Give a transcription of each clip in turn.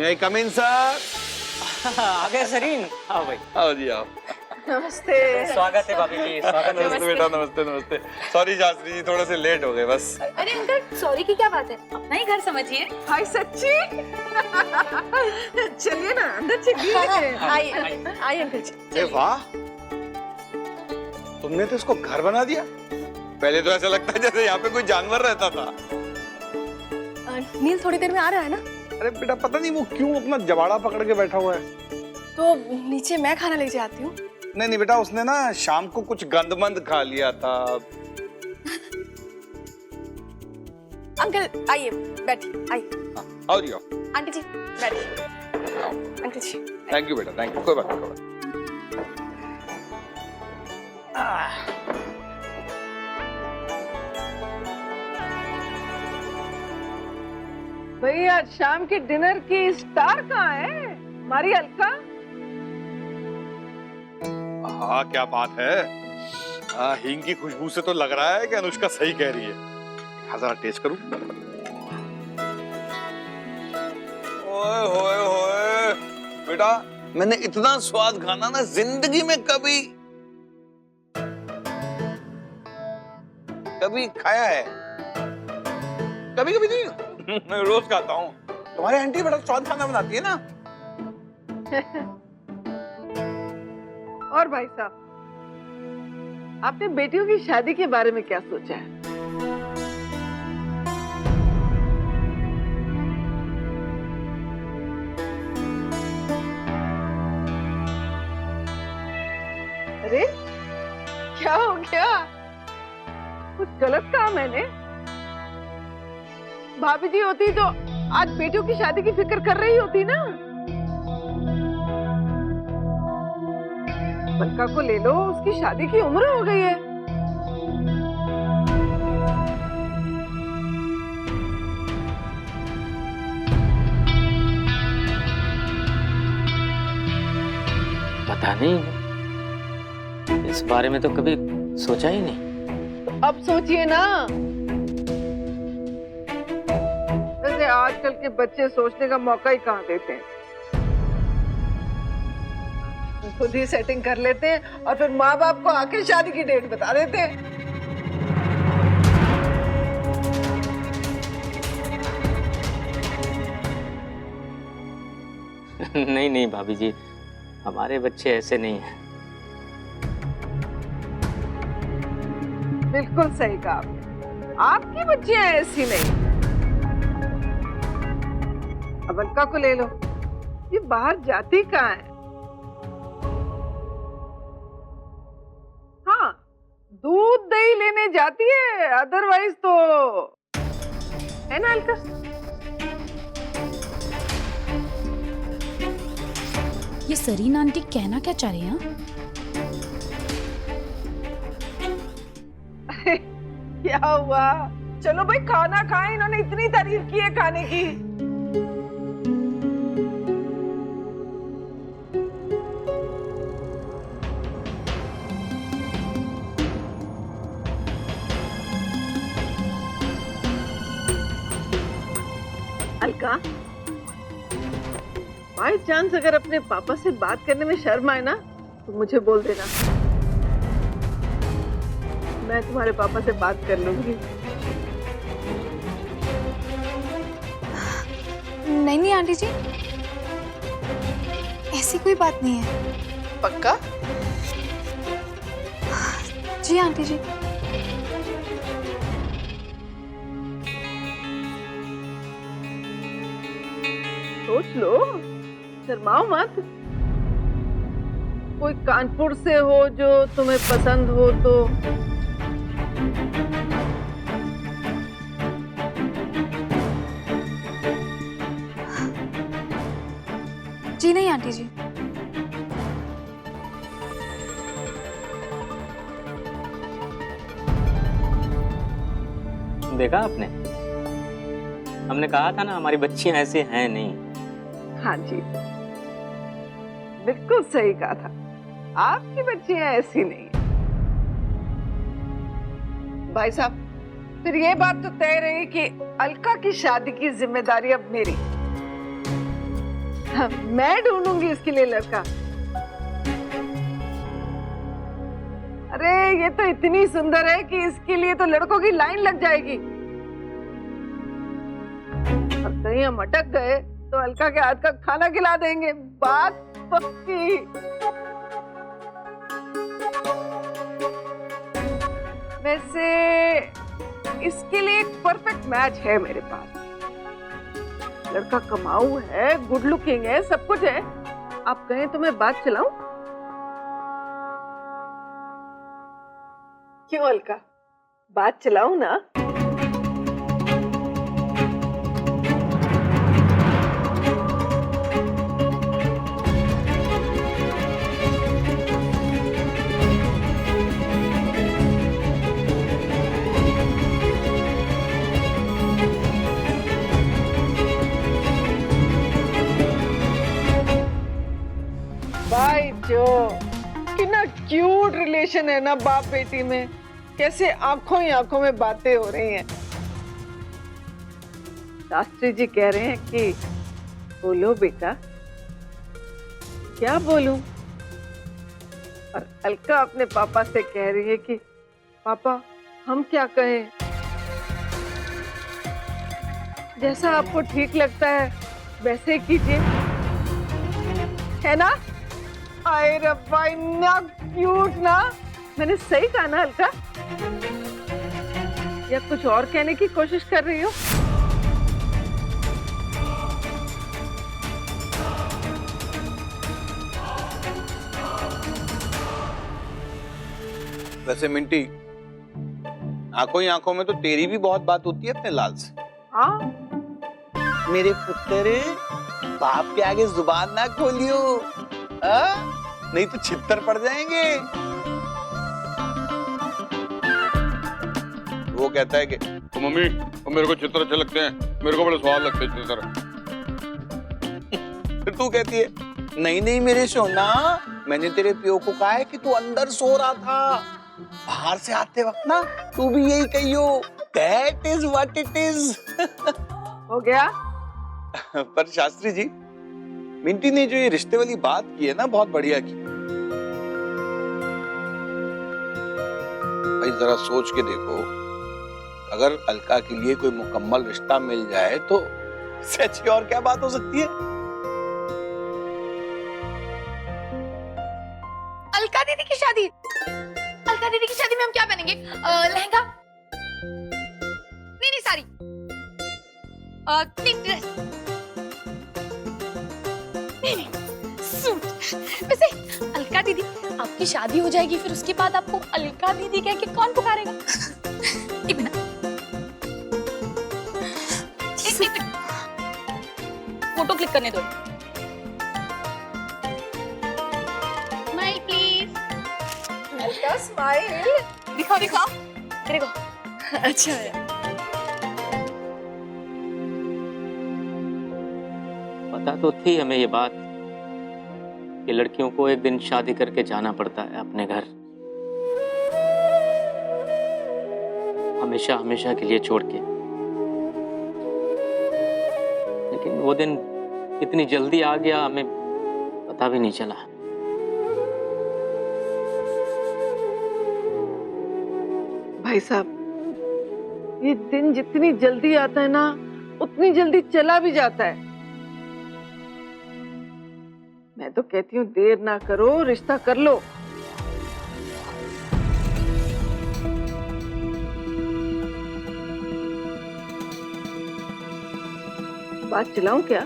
आई कम इन sir? आ गए सरीन। आओ भाई। आओ जी आओ। नमस्ते। स्वागत है भाभी जी, स्वागत है। नमस्ते बेटा, नमस्ते नमस्ते। सॉरी शास्त्री जी, थोड़े से लेट हो गए बस। अरे अंकल सॉरी की क्या बात है, अपना ही घर समझिए। हाय सच्ची। चलिए ना अंदर चलिए। आइए आइए अंकल जी। ए वाह, तुमने तो इसको घर बना दिया। पहले तो ऐसा लगता है जैसे यहाँ पे कोई जानवर रहता था। नील थोड़ी देर में आ रहा है ना? अरे बेटा पता नहीं वो क्यों अपना जबाड़ा पकड़ के बैठा हुआ है। तो नीचे मैं खाना लेके आती हूँ। नहीं नहीं बेटा, उसने ना शाम को कुछ गंदमंद खा लिया था। अंकल आइए बैठिए, आइए। आओ जी आओ। आंटी जी बैठिए। अंकल जी थैंक यू बेटा, थैंक यू। कोई बात नहीं, कोई बात नहीं। भाई आज शाम के डिनर की स्टार कहाँ है? हमारी अलका। हाँ क्या बात है। हींग की खुशबू से तो लग रहा है कि अनुष्का सही कह रही है। जरा टेस्ट करूं। ओए होए होए बेटा, मैंने इतना स्वाद खाना ना जिंदगी में कभी खाया है। कभी कभी नहीं, मैं रोज खाता हूँ। तुम्हारी आंटी बड़ा स्वाद खाना बनाती है ना। और भाई साहब, आपने बेटियों की शादी के बारे में क्या सोचा है? अरे क्या हो गया? कुछ गलत कहा मैंने? भाभी जी होती तो आज बेटियों की शादी की फिक्र कर रही होती ना। अलका को ले लो, उसकी शादी की उम्र हो गई है। पता नहीं, इस बारे में तो कभी सोचा ही नहीं। तो अब सोचिए ना। वैसे आजकल के बच्चे सोचने का मौका ही कहाँ देते हैं। खुद ही सेटिंग कर लेते हैं और फिर माँ बाप को आके शादी की डेट बता देते हैं। नहीं नहीं भाभी जी, हमारे बच्चे ऐसे नहीं हैं। बिल्कुल सही कहा आपने। आपकी बच्चियां ऐसी नहीं। अब अलका को ले लो, ये बाहर जाती कहाँ है? हाँ, दूध दही लेने जाती है, अदरवाइज तो है ना अलका? ये सरीन आंटी कहना क्या चाह रही हैं? क्या हुआ? चलो भाई खाना खाएं, इन्होंने इतनी तारीफ की है खाने की। अलका, बाई चांस अगर अपने पापा से बात करने में शर्म आए ना तो मुझे बोल देना, मैं तुम्हारे पापा से बात कर लूंगी। नहीं नहीं आंटी जी, ऐसी कोई बात नहीं है। पक्का? जी आंटी जी। सोच लो, शर्माओ मत। कोई कानपुर से हो जो तुम्हें पसंद हो तो। जी नहीं आंटी जी। देखा आपने, हमने कहा था ना हमारी बच्चियां ऐसे हैं नहीं। हाँ जी, बिल्कुल सही कहा था। आपकी बच्चियां ऐसी नहीं है। भाई साहब, फिर ये बात तो तय रही कि अलका की शादी की जिम्मेदारी अब मेरी। मैं ढूंढूंगी इसके लिए लड़का। अरे ये तो इतनी सुंदर है कि इसके लिए तो लड़कों की लाइन लग जाएगी। और कहीं हम अटक गए तो अलका के हाथ का खाना खिला देंगे, बात पक्की। वैसे इसके लिए एक परफेक्ट मैच है मेरे पास। लड़का कमाऊ है, गुड लुकिंग है, सब कुछ है। आप कहें तो मैं बात चलाऊं? क्यों अलका, बात चलाऊं ना? भाई जो कितना क्यूट रिलेशन है ना बाप बेटी में, कैसे आंखों ही आंखों में बातें हो रही हैं। शास्त्री जी कह रहे हैं कि बोलो बेटा। क्या बोलूं? और अलका अपने पापा से कह रही है कि पापा हम क्या कहें? जैसा आपको ठीक लगता है वैसे कीजिए, है ना? अरे रब्बा, इतना क्यूट ना। मैंने सही कहा ना अलका? या कुछ और कहने की कोशिश कर रही हो? वैसे मिंटी, आंखों ही आंखों में तो तेरी भी बहुत बात होती है अपने लाल से। हाँ, मेरे पुत्र, बाप के आगे जुबान ना खोलियो, नहीं तो छित्तर पड़ जाएंगे। वो कहता है कि तो मम्मी, तो मेरे को चित्र अच्छे लगते हैं, मेरे को बड़े स्वाद लगते हैं चित्र। फिर तू कहती है नहीं नहीं मेरे सोना, मैंने तेरे पियो को कहा है कि तू अंदर सो रहा था, बाहर से आते वक्त ना तू भी यही कहियो, that is what it is. हो गया। पर शास्त्री जी, मिंटी ने जो ये रिश्ते वाली बात की है ना, बहुत बढ़िया की। भाई जरा सोच के देखो, अगर अलका के लिए कोई मुकम्मल रिश्ता मिल जाए तो इससे अच्छी और क्या बात हो सकती है? अलका दीदी की शादी, अलका दीदी की शादी में हम क्या पहनेंगे? लहंगा? नहीं नहीं, साड़ी, नहीं ड्रेस, नहीं सूट। वैसे अलका दीदी, आपकी शादी हो जाएगी, फिर उसके बाद आपको अलका दीदी कह के कौन पुकारेगा? एक मिनट, फोटो क्लिक करने दो। Smile please. अलका स्माइल। दिखाओ दिखाओ, देखो अच्छा है। पता तो थी हमें ये बात कि लड़कियों को एक दिन शादी करके जाना पड़ता है अपने घर, हमेशा हमेशा के लिए छोड़ के। लेकिन वो दिन इतनी जल्दी आ गया, हमें पता भी नहीं चला। भाई साहब, ये दिन जितनी जल्दी आता है ना, उतनी जल्दी चला भी जाता है। मैं तो कहती हूँ देर ना करो, रिश्ता कर लो। बात चलाऊं क्या?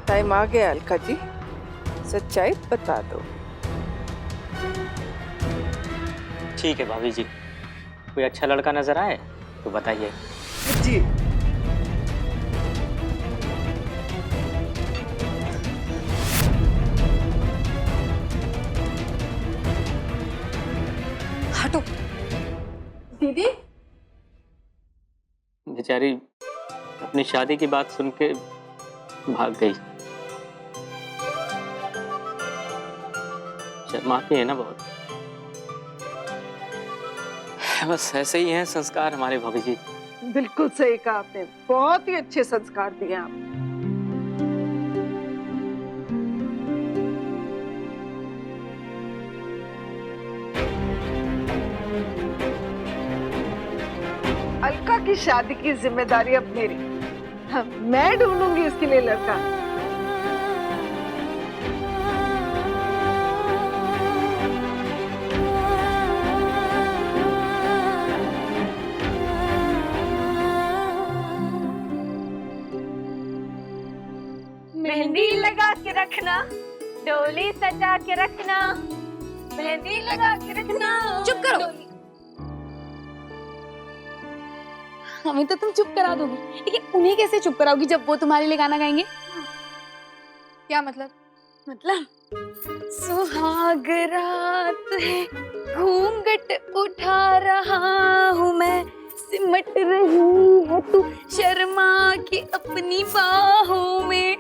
टाइम आ गया अलका जी, सच्चाई बता दो। ठीक है भाभी जी, कोई अच्छा लड़का नजर आए तो बताइए। जी। हटो दीदी। बेचारी अपनी शादी की बात सुन के भाग गई। शर्माती है ना बहुत। बस ऐसे ही हैं संस्कार हमारे भाभी जी। बिल्कुल सही कहा आपने, बहुत ही अच्छे संस्कार दिए आप। अलका की शादी की जिम्मेदारी अब मेरी। हाँ, मैं ढूंढूंगी इसके लिए लड़का। मेहंदी लगा के रखना, डोली सजा के रखना, मेहंदी लगा के रखना। चुप करो। हमें तो तुम चुप करा दोगी, लेकिन उन्हें कैसे चुप कराओगी जब वो तुम्हारे लिए गाना गाएंगे? क्या मतलब? मतलब सुहाग रात है, घूंघट उठा रहा हूँ मैं, सिमट रही है तू शर्मा के अपनी बाहों में।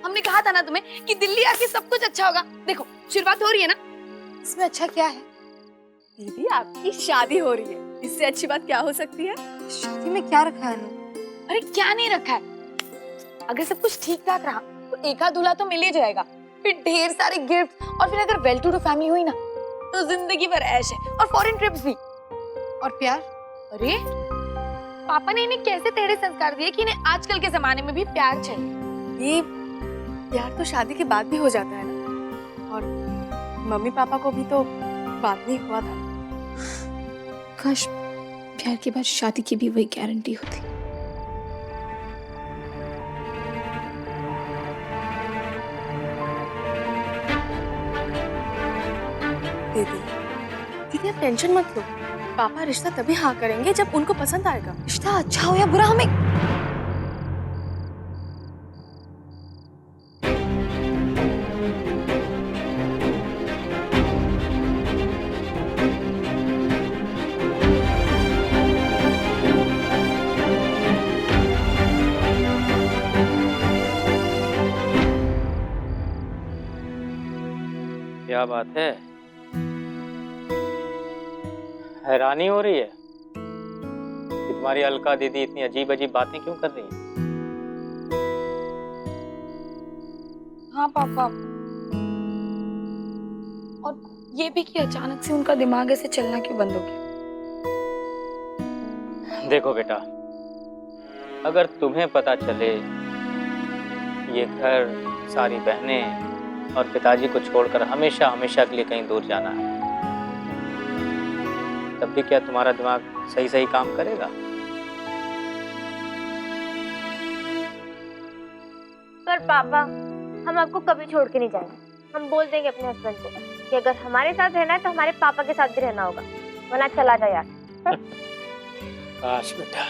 हमने कहा था ना तुम्हें कि दिल्ली आके सब कुछ अच्छा होगा। देखो शुरुआत हो रही है ना। इसमें अच्छा क्या है? दीदी आपकी शादी हो रही है, इससे अच्छी बात क्या हो सकती है? शादी में क्या रखा है अनु? अरे क्या नहीं रखा है, अगर सब कुछ ठीक ठाक रहा तो एक आध दूल्हा तो मिल ही जाएगा, फिर ढेर सारे गिफ्ट, और फिर अगर वेल टू डू फैमिली हुई ना तो जिंदगी भर ऐश है, और फॉरेन ट्रिप्स भी। और प्यार? अरे पापा ने इन्हें कैसे टेढ़े संस्कार दिए कि इन्हें आजकल के जमाने में भी प्यार चाहिए। ये प्यार तो शादी के बाद भी हो जाता है ना, और मम्मी पापा को भी तो बाद में हुआ था। काश प्यार के बाद शादी की भी वही गारंटी होती। दीदी आप टेंशन मत लो, पापा रिश्ता तभी हाँ करेंगे जब उनको पसंद आएगा। रिश्ता अच्छा हो या बुरा हमें क्या बात है, हैरानी हो रही है कि तुम्हारी अलका दीदी इतनी अजीब अजीब बातें क्यों कर रही है? हाँ पापा, और ये भी कि अचानक से उनका दिमाग ऐसे चलना क्यों बंद हो गया? देखो बेटा, अगर तुम्हें पता चले ये घर, सारी बहनें और पिताजी को छोड़कर हमेशा हमेशा के लिए कहीं दूर जाना है, तब भी क्या तुम्हारा दिमाग सही सही काम करेगा? पर पापा, हम आपको कभी छोड़ के नहीं जाएंगे। हम बोल देंगे अपने हस्बैंड को कि अगर हमारे साथ रहना है तो हमारे पापा के साथ भी रहना होगा, वरना चला जा यार। काश बेटा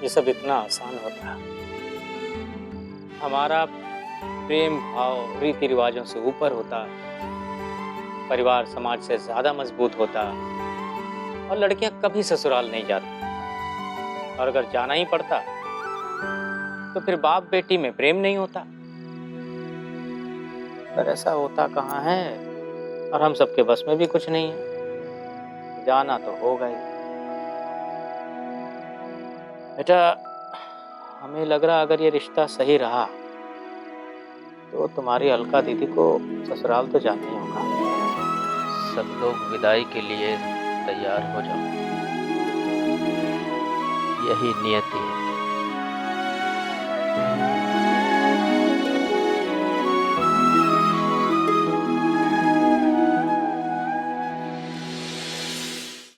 ये सब इतना आसान होता। हमारा प्रेम भाव रीति रिवाजों से ऊपर होता, परिवार समाज से ज्यादा मजबूत होता, और लड़कियां कभी ससुराल नहीं जाती, और अगर जाना ही पड़ता तो फिर बाप बेटी में प्रेम नहीं होता। पर ऐसा होता कहाँ है, और हम सबके बस में भी कुछ नहीं है, जाना तो होगा ही। बेटा हमें लग रहा अगर ये रिश्ता सही रहा तो तुम्हारी अलका दीदी को ससुराल तो जाना ही होगा। सब लोग विदाई के लिए तैयार हो जाओ, यही नियति है।